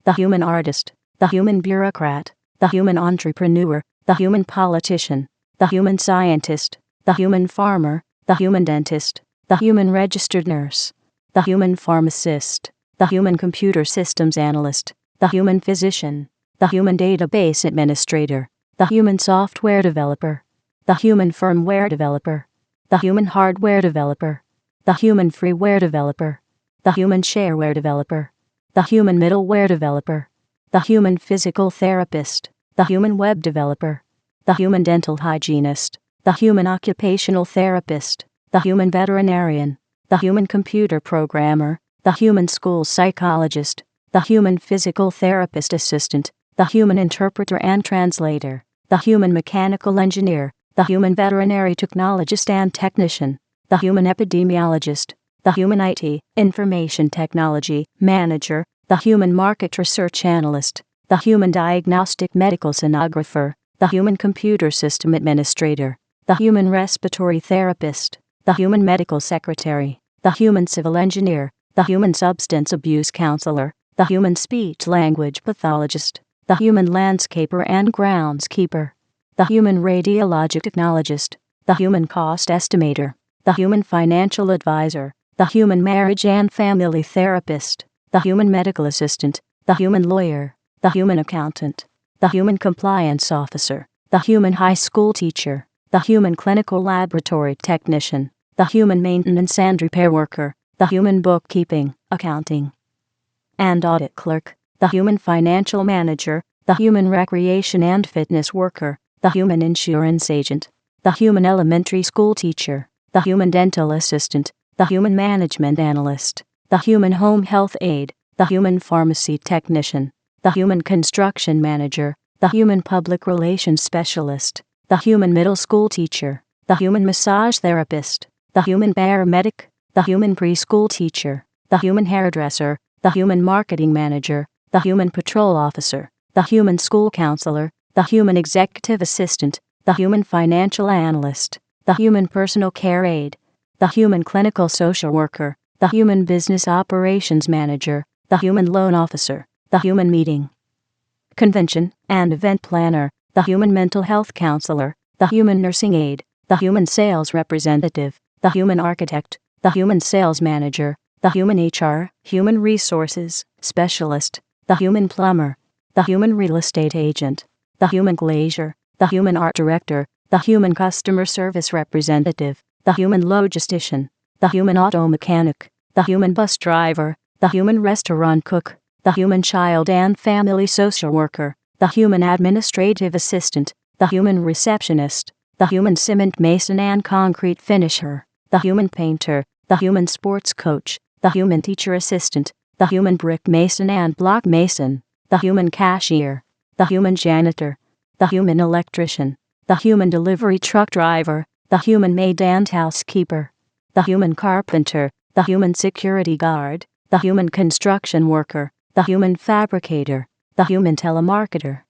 the human artist, the human bureaucrat, the human entrepreneur, the human politician, the human scientist, the human farmer, the human dentist, the human registered nurse, the human pharmacist, the human computer systems analyst, the human physician, the human database administrator, the human software developer, the human firmware developer, the human hardware developer, the human freeware developer, the human shareware developer, the human middleware developer, the human physical therapist, the human web developer, the human dental hygienist, the human occupational therapist, the human veterinarian, the human computer programmer, the human school psychologist, the human physical therapist assistant, the human interpreter and translator, the human mechanical engineer, the human veterinary technologist and technician, the human epidemiologist, the human IT, information technology, manager, the human market research analyst, the human diagnostic medical sonographer, the human computer system administrator, the human respiratory therapist, the human medical secretary, the human civil engineer, the human substance abuse counselor, the human speech-language pathologist, the human landscaper and groundskeeper, the human radiologic technologist, the human cost estimator, the human financial advisor, the human marriage and family therapist, the human medical assistant, the human lawyer, the human accountant, the human compliance officer, the human high school teacher, the human clinical laboratory technician, the human maintenance and repair worker, the human bookkeeping, accounting, and audit clerk, the human financial manager, the human recreation and fitness worker, the human insurance agent, the human elementary school teacher, the human dental assistant, the human management analyst, the human home health aide, the human pharmacy technician, the human construction manager, the human public relations specialist, the human middle school teacher, the human massage therapist, the human paramedic, the human preschool teacher, the human hairdresser, the human marketing manager, the human patrol officer, the human school counselor, the human executive assistant, the human financial analyst, the human personal care aide, the human clinical social worker, the human business operations manager, the human loan officer, the human meeting, convention, and event planner, the human mental health counselor, the human nursing aide, the human sales representative, the human architect, the human sales manager, the human HR, human resources specialist, the human plumber, the human real estate agent, the human glazier, the human art director, the human customer service representative, the human logistician, the human auto mechanic, the human bus driver, the human restaurant cook, the human child and family social worker, the human administrative assistant, the human receptionist, the human cement mason and concrete finisher, the human painter, the human sports coach, the human teacher assistant, the human brick mason and block mason, the human cashier, the human janitor, the human electrician, the human delivery truck driver, the human maid and housekeeper, the human carpenter, the human security guard, the human construction worker, the human fabricator, the human telemarketer,